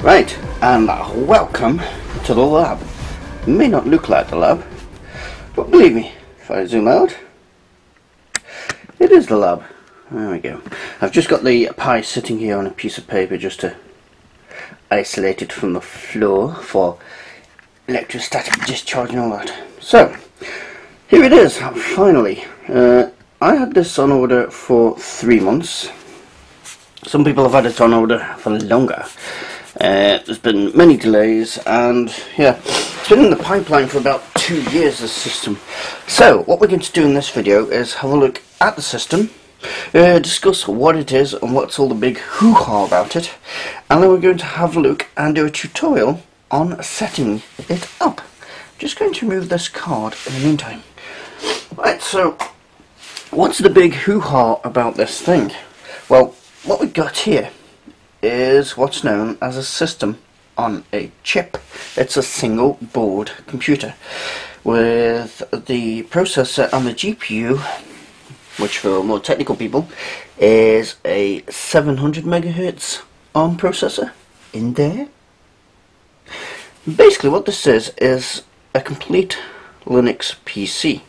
Right, and welcome to the lab. It may not look like the lab, but believe me, if I zoom out, it is the lab. There we go. I've just got the Pi sitting here on a piece of paper just to isolate it from the floor for electrostatic discharge and all that. So, here it is, finally. I had this on order for 3 months. Some people have had it on order for longer. There's been many delays, and yeah, it's been in the pipeline for about 2 years, this system. So what we're going to do in this video is have a look at the system, discuss what it is and what's all the big hoo-ha about it, and then we're going to have a look and do a tutorial on setting it up. I'm just going to remove this card in the meantime. Right, so what's the big hoo-ha about this thing? Well, what we've got here is what's known as a system on a chip. It's a single board computer with the processor and the GPU, which for more technical people is a 700 megahertz ARM processor in there. Basically what this is a complete Linux PC,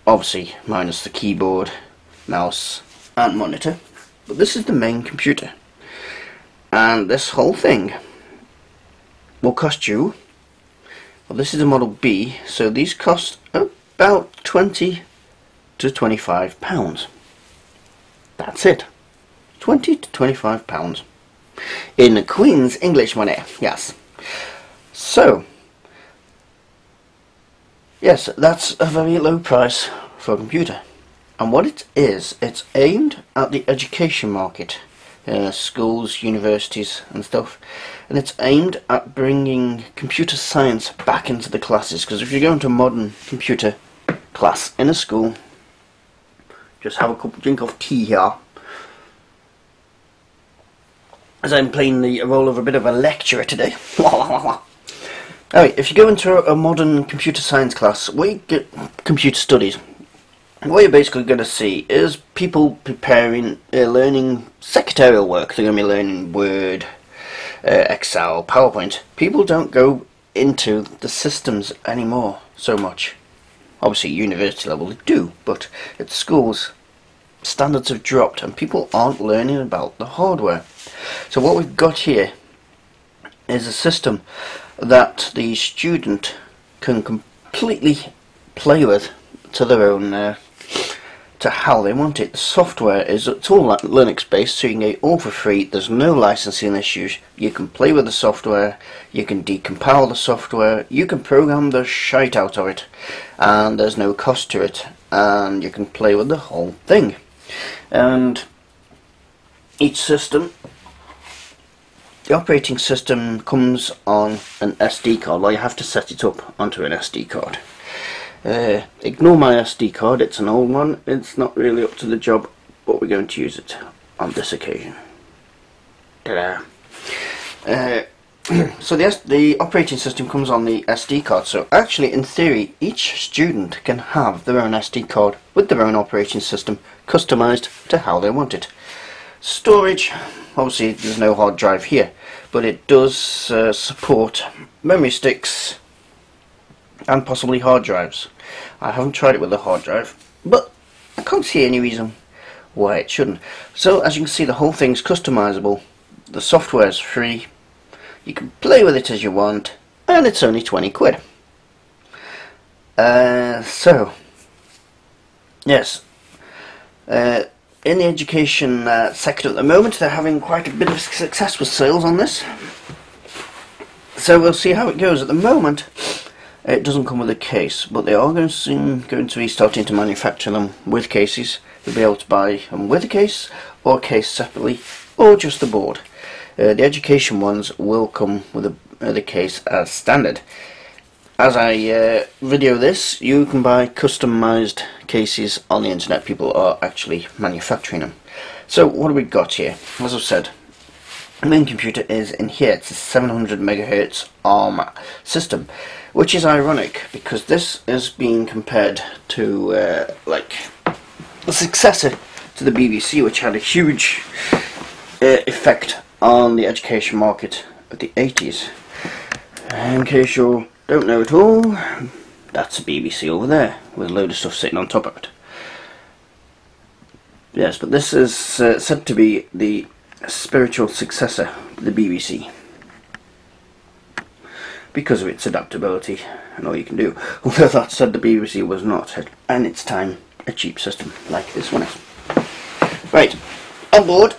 obviously minus the keyboard, mouse and monitor, but this is the main computer. And this whole thing will cost you, well, this is a Model B, so these cost about £20 to £25. That's it. £20 to £25 in the Queen's English money, yes. So yes, that's a very low price for a computer. And what it is, it's aimed at the education market. Schools, universities and stuff, and it's aimed at bringing computer science back into the classes, because if you go into a modern computer class in a school, just have a drink of tea here as I'm playing the role of a bit of a lecturer today. Alright, if you go into a modern computer science class, we get computer studies. What you're basically going to see is people preparing, learning secretarial work. They're going to be learning Word, Excel, PowerPoint. People don't go into the systems anymore so much. Obviously university level they do, but at schools standards have dropped and people aren't learning about the hardware. So what we've got here is a system that the student can completely play with to their own to how they want it. The software is, it's all like Linux based, so you can get it all for free. There's no licensing issues. You can play with the software, you can decompile the software, you can program the shite out of it, and there's no cost to it, and you can play with the whole thing. And each system, the operating system comes on an SD card. Well, you have to set it up onto an SD card. Ignore my SD card, it's an old one, it's not really up to the job, but we're going to use it on this occasion. Ta-da! So the operating system comes on the SD card, so actually in theory each student can have their own SD card with their own operating system customized to how they want it. Storage, obviously there's no hard drive here, but it does support memory sticks and possibly hard drives. I haven't tried it with a hard drive, but I can't see any reason why it shouldn't. So as you can see, the whole thing's customizable, the software is free, you can play with it as you want, and it's only 20 quid. So yes, in the education sector at the moment they're having quite a bit of success with sales on this, so we'll see how it goes. At the moment it doesn't come with a case, but they are soon going to be starting to manufacture them with cases. You'll be able to buy them with a case, or a case separately, or just the board. The education ones will come with the case as standard. As I video this, you can buy customized cases on the internet. People are actually manufacturing them. So what have we got here? As I've said, the main computer is in here. It's a 700 megahertz ARM system, which is ironic because this is being compared to like the successor to the BBC, which had a huge effect on the education market of the 80s. In case you don't know at all, that's a BBC over there with a load of stuff sitting on top of it. Yes, but this is said to be the spiritual successor of the BBC because of its adaptability and all you can do. Although that said, the BBC was not at its time a cheap system like this one is. Right, on board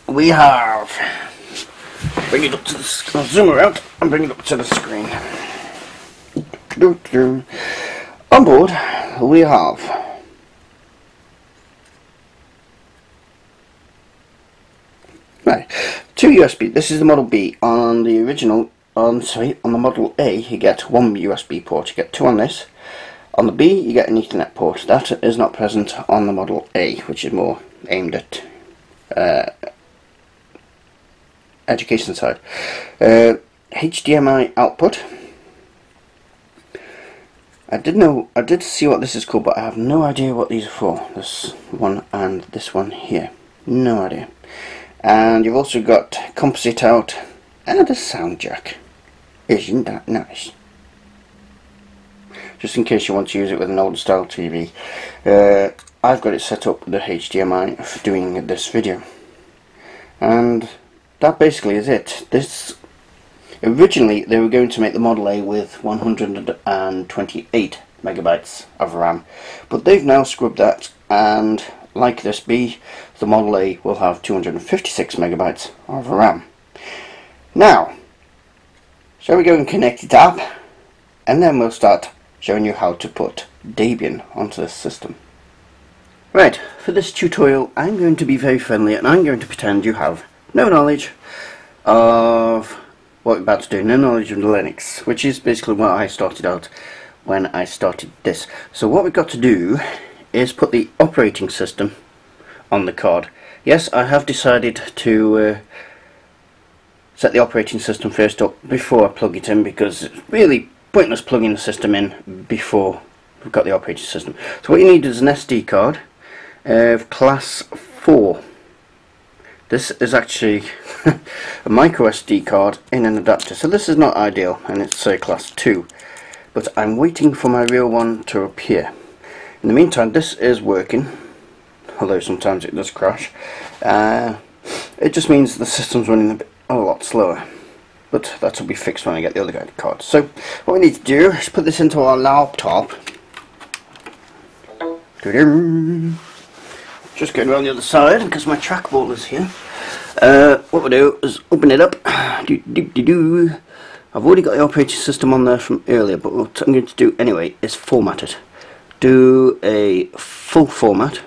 we have, bring it up to the, I'll zoom around and bring it up to the screen. On board we have right, 2 USB. This is the Model B. On the original, on the Model A, you get 1 USB port. You get 2 on this. On the B, you get an Ethernet port. That is not present on the Model A, which is more aimed at education side. HDMI output. I did see what this is called, but I have no idea what these are for. This one and this one here. No idea. And you've also got composite out and a sound jack. Isn't that nice? Just in case you want to use it with an old style TV. I've got it set up with the HDMI for doing this video. And that basically is it. This originally they were going to make the Model A with 128 megabytes of RAM, but they've now scrubbed that, and like this B, the Model A will have 256 megabytes of RAM. Now, shall we go and connect it up, and then we'll start showing you how to put Debian onto this system. Right, for this tutorial I'm going to be very friendly and I'm going to pretend you have no knowledge of what we're about to do, no knowledge of Linux, which is basically what I started out when I started this. So what we've got to do is put the operating system on the card. Yes, I have decided to set the operating system first up before I plug it in, because it's really pointless plugging the system in before we've got the operating system. So what you need is an SD card of class 4. This is actually a micro SD card in an adapter, so this is not ideal, and it's class 2. But I'm waiting for my real one to appear. In the meantime, this is working, although sometimes it does crash. It just means the system's running a lot slower, but that will be fixed when I get the other card. So what we need to do is put this into our laptop. Just going around the other side because my trackball is here. What we'll do is open it up. I've already got the operating system on there from earlier, but what I'm going to do anyway is format it. Do a full format.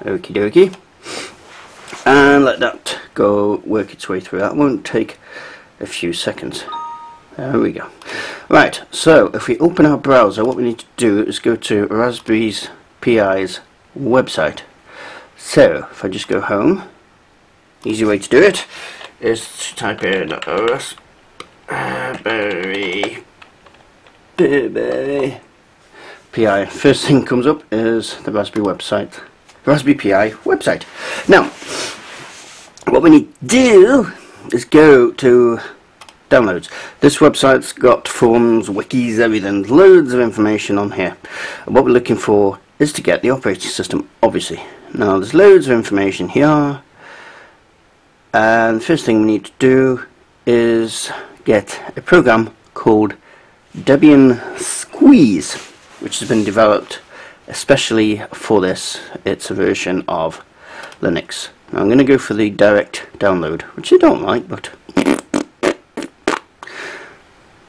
Okie dokie. And let that go work its way through. That won't take a few seconds. There we go. Right, so if we open our browser, what we need to do is go to Raspberry Pi's website. So if I just go home, easy way to do it is to type in Raspberry Pi. First thing comes up is the Raspberry Pi website. Now, what we need to do is go to downloads. This website's got forums, wikis, everything, loads of information on here. And what we're looking for is to get the operating system, obviously. Now, there's loads of information here, and the first thing we need to do is get a program called Debian Squeeze, which has been developed especially for this. It's a version of Linux. Now I'm going to go for the direct download, which I don't like, but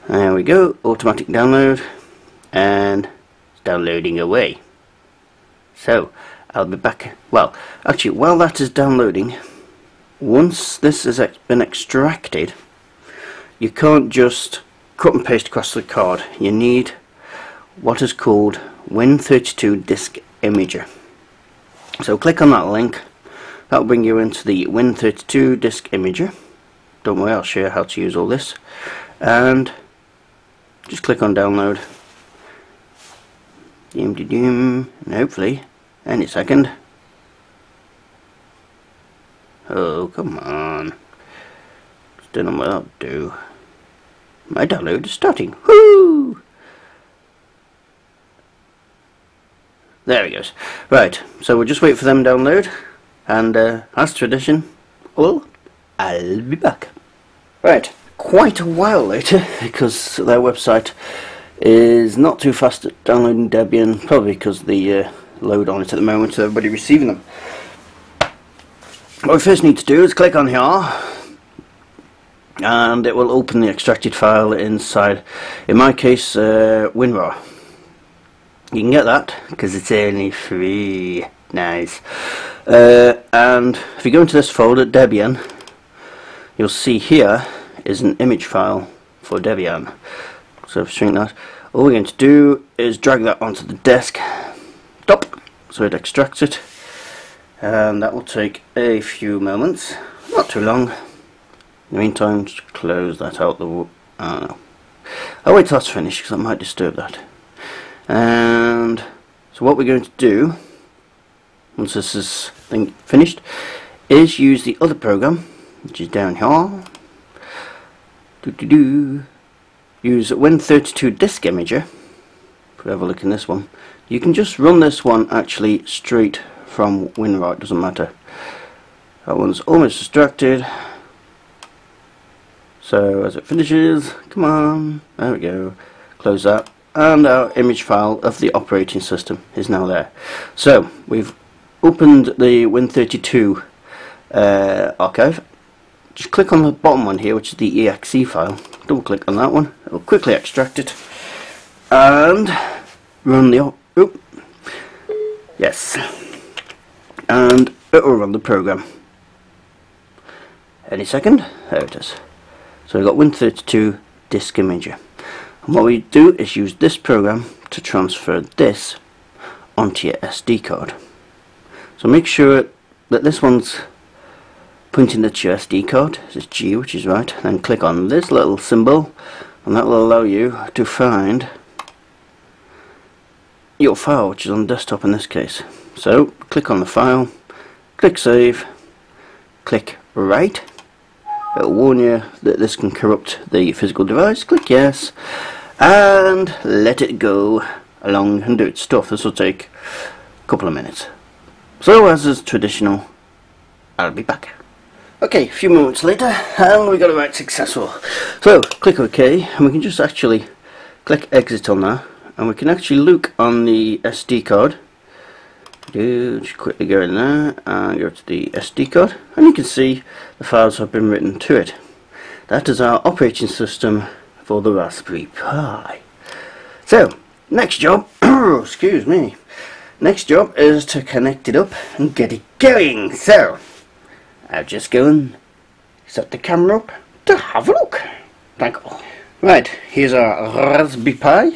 there we go, automatic download, and it's downloading away. So I'll be back. Well, actually, while that is downloading, once this has been extracted, you can't just cut and paste across the card. You need what is called Win32 Disk Imager. So click on that link. That will bring you into the Win32 Disk Imager. Don't worry, I'll show you how to use all this. And just click on download. And hopefully any second Oh, come on. Still on without do. My download is starting. Woo! There he goes. Right, so we'll just wait for them to download. And as tradition, well, I'll be back. Right, quite a while later, because their website is not too fast at downloading Debian, probably because the load on it at the moment, so everybody receiving them. What we first need to do is click on here, and it will open the extracted file inside, in my case, WinRAR. You can get that because it's only free. Nice. And if you go into this folder, Debian, you'll see here is an image file for Debian. So if you shrink that, all we're going to do is drag that onto the desktop so it extracts it, and that will take a few moments, not too long. In the meantime, just close that out. I'll wait till that's finished because that might disturb that. And so what we're going to do once this is finished is use the other program, which is down here. Use Win32 Disk Imager. If we have a look in this one, you can just run this one actually straight from WinRAR, it doesn't matter. That one's almost extracted. So as it finishes, come on, there we go, close that, and our image file of the operating system is now there. So we've opened the Win32 archive. Just click on the bottom one here, which is the exe file. Double click on that one, it will quickly extract it and run the yes, and it will run the program any second. There it is. So we've got Win32 Disk Imager, and what we do is use this program to transfer this onto your SD card. So make sure that this one's pointing at your SD card. This is G, which is right. Then click on this little symbol, and that will allow you to find your file, which is on desktop in this case. So click on the file, click save, click write. It will warn you that this can corrupt the physical device. Click yes, and let it go along and do its stuff. This will take a couple of minutes. So as is traditional, I'll be back. Okay, a few moments later, and we got it right, successful. So click OK, and we can just actually click exit on that, and we can actually look on the SD card. Just quickly go in there and go to the SD card, and you can see the files have been written to it. That is our operating system for the Raspberry Pi. So next job, excuse me, next job is to connect it up and get it going. So I'll just go and set the camera up to have a look. Thank you. Right, here's our Raspberry Pi,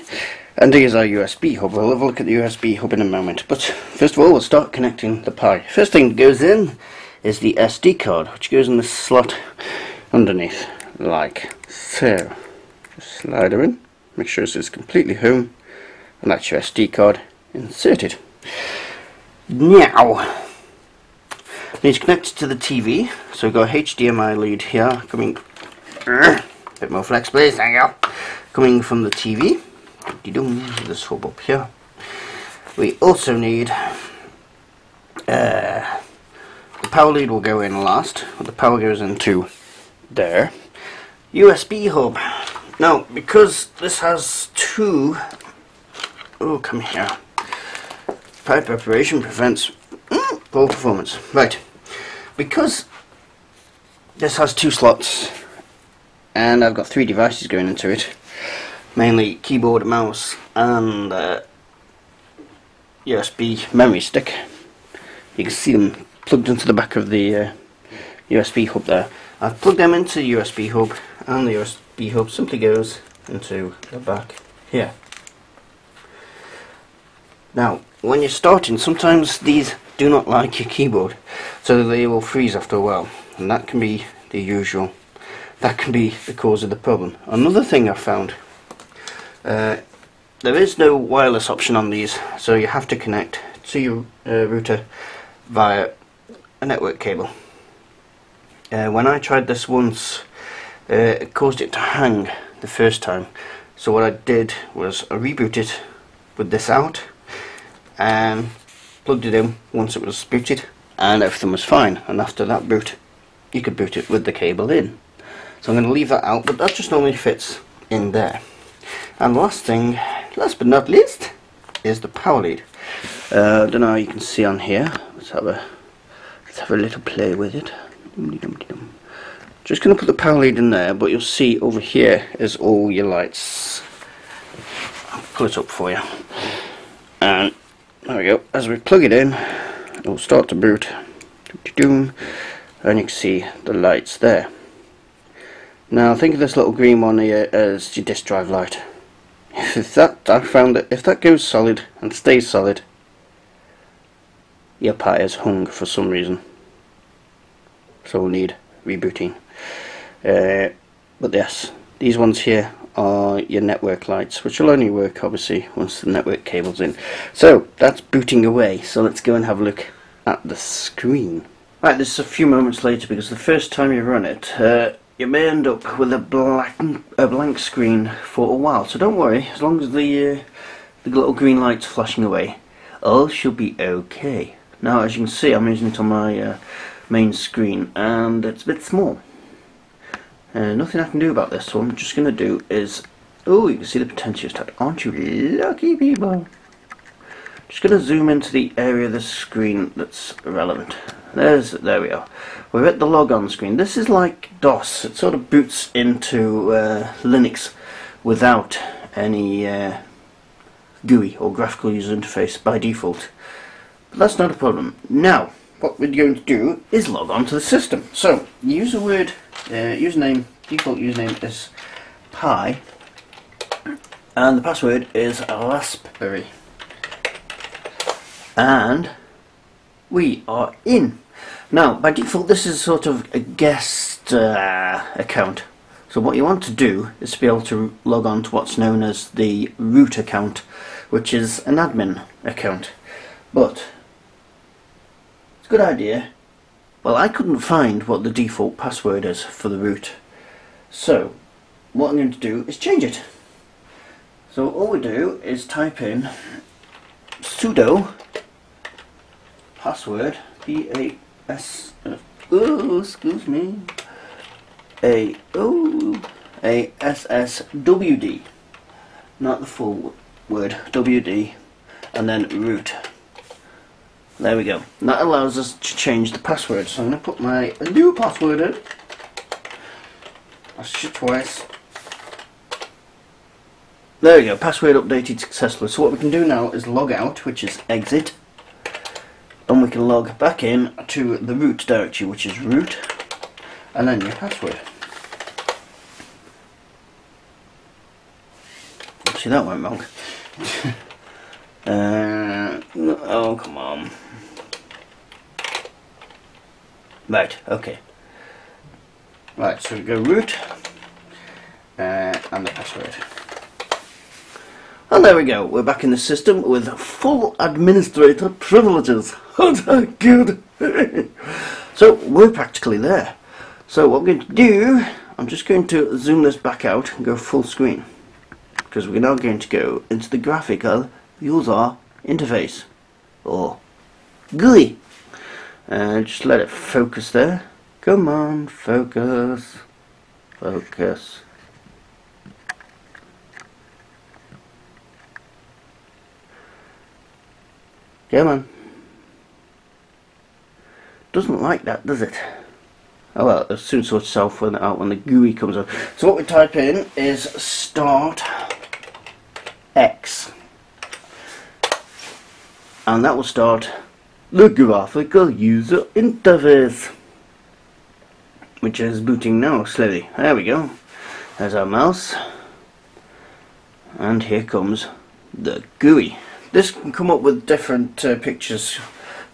and here's our USB hub. We'll have a look at the USB hub in a moment, but first of all we'll start connecting the Pi. First thing that goes in is the SD card, which goes in the slot underneath, like so. Just slide her in, make sure it's completely home, and that's your SD card inserted. Now need to connect it to the TV, so we've got a HDMI lead here coming, a bit more flex please, there you go, coming from the TV. This hub up here. We also need the power lead will go in last, but the power goes into there. USB hub. Now because this has two, oh come here, pipe preparation prevents poor performance. Right, because this has two slots and I've got three devices going into it, mainly keyboard, mouse and USB memory stick. You can see them plugged into the back of the USB hub there. I've plugged them into the USB hub, and the USB hub simply goes into the back here. Now when you're starting, sometimes these do not like your keyboard, so they will freeze after a while, and that can be the usual, that can be the cause of the problem. Another thing I've found, there is no wireless option on these, so you have to connect to your router via a network cable. When I tried this once, it caused it to hang the first time. So what I did was I rebooted it with this out and plugged it in once it was booted, and everything was fine. And after that boot, you could boot it with the cable in. So I'm going to leave that out, but that just normally fits in there. And the last thing, last but not least, is the power lead. I don't know how you can see on here. Let's have a little play with it. Just going to put the power lead in there, but you'll see over here is all your lights. I'll pull it up for you. And there we go. As we plug it in, it will start to boot. And you can see the lights there. Now think of this little green one here as your disk drive light. If that, I found that if that goes solid and stays solid, your Pi is hung for some reason. So we'll need rebooting. But yes, these ones here are your network lights, which will only work obviously once the network cable's in. So that's booting away. So let's go and have a look at the screen. Right, this is a few moments later because the first time you run it, you may end up with a blank screen for a while. So don't worry, as long as the little green light's flashing away, all should be okay. Now, as you can see, I'm using it on my main screen, and it's a bit small. Nothing I can do about this, so what I'm just going to do is... Oh, you can see the potentiostat. Aren't you lucky people? Just going to zoom into the area of the screen that's relevant. There we are. We're at the logon screen. This is like DOS. It sort of boots into Linux without any GUI or graphical user interface by default. But that's not a problem. Now, what we're going to do is log on to the system. So, username, default username is Pi, and the password is Raspberry. And we are in. Now, by default, this is sort of a guest account. So what you want to do is to be able to log on to what's known as the root account, which is an admin account. But it's a good idea. Well, I couldn't find what the default password is for the root. So what I'm going to do is change it. So all we do is type in sudo password excuse me, ASSWD, not the full word, WD, and then root. There we go. And that allows us to change the password. So I'm going to put my new password in. I'll switch twice. There we go. Password updated successfully. So what we can do now is log out, which is exit. And we can log back in to the root directory, which is root, and then your password. See, that went wrong. Oh, come on. Right, okay. Right, so we go root, and the password. And there we go, we're back in the system with full administrator privileges. Oh, good. So we're practically there. So what we're going to do, I'm just going to zoom this back out and go full screen, because we're now going to go into the graphical user interface, or GUI. And just let it focus there. Come on, focus. Focus. Come on. Doesn't like that, does it? Oh well, it'll soon sort itself out when the GUI comes up. So what we type in is start X, and that will start the graphical user interface, which is booting now slowly. There we go. There's our mouse, and here comes the GUI. This can come up with different pictures.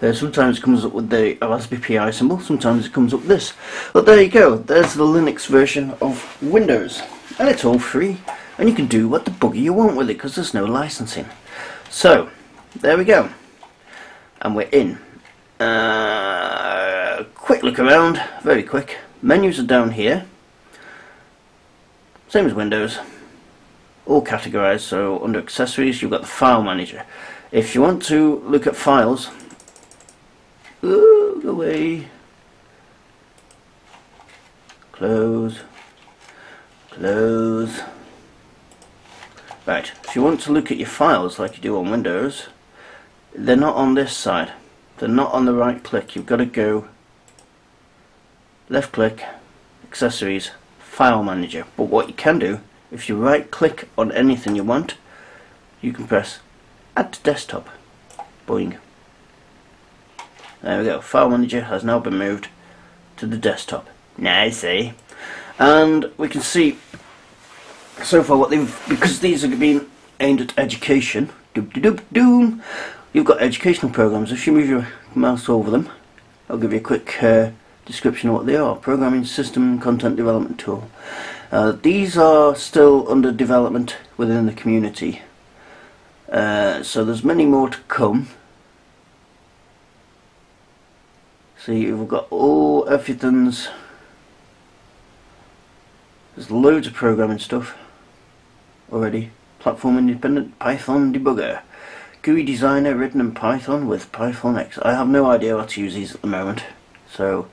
Sometimes it comes up with the Raspberry Pi symbol, sometimes it comes up with this. But there you go, there's the Linux version of Windows. And it's all free, and you can do what the bugger you want with it, because there's no licensing. So, there we go. And we're in. Quick look around, very quick. Menus are down here, same as Windows, all categorized. So under accessories you've got the file manager. If you want to look at files, go away, close, close. Right, if you want to look at your files like you do on Windows, they're not on this side, they're not on the right click. You've got to go left click, accessories, file manager. But what you can do, if you right click on anything you want, you can press add to desktop. Boing. There we go, file manager has now been moved to the desktop. Nice, eh? And we can see so far what they've, because these are being aimed at education, you've got educational programs. If you move your mouse over them, I'll give you a quick description of what they are. Programming system content development tool. These are still under development within the community, so there's many more to come. See, we've got everything's, there's loads of programming stuff already. Platform independent Python debugger, GUI designer written in Python with Python X. I have no idea how to use these at the moment, so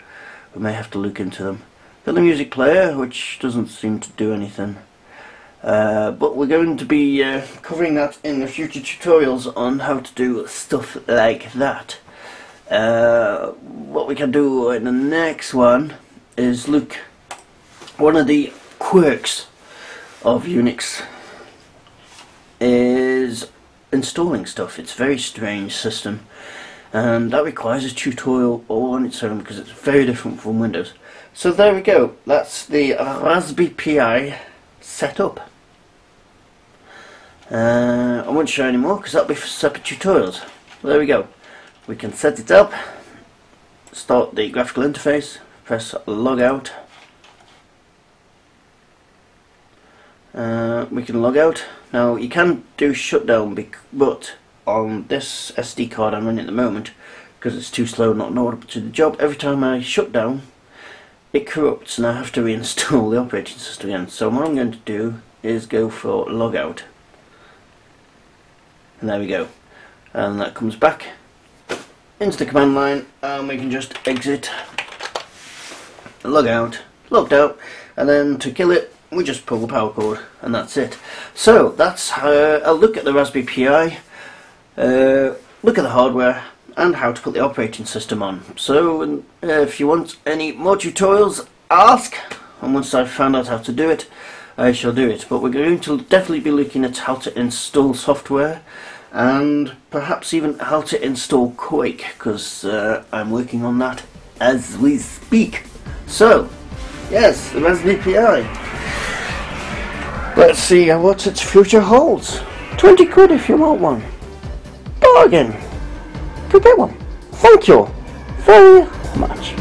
we may have to look into them. Got the music player, which doesn't seem to do anything, but we're going to be covering that in the future tutorials on how to do stuff like that. What we can do in the next one is look, one of the quirks of Unix is installing stuff. It's a very strange system, and that requires a tutorial all on its own because it's very different from Windows. So there we go, that's the Raspberry Pi setup. I won't show any more because that'll be for separate tutorials. There we go, we can set it up, start the graphical interface, press log out. We can log out. Now you can do shutdown, but on this SD card I'm running at the moment, because it's too slow, not in order to the job, every time I shut down it corrupts and I have to reinstall the operating system again. So what I'm going to do is go for log out, and there we go, and that comes back into the command line, and we can just exit, log out, logged out, and then to kill it we just pull the power cord, and that's it. So that's a look at the Raspberry Pi, look at the hardware, and how to put the operating system on. So if you want any more tutorials, ask, and once I've found out how to do it, I shall do it. But we're going to definitely be looking at how to install software, and perhaps even how to install Quake, because I'm working on that as we speak. So yes, the Raspberry Pi. Let's see what its future holds. 20 quid if you want one. Bargain. Could get one. Thank you very much.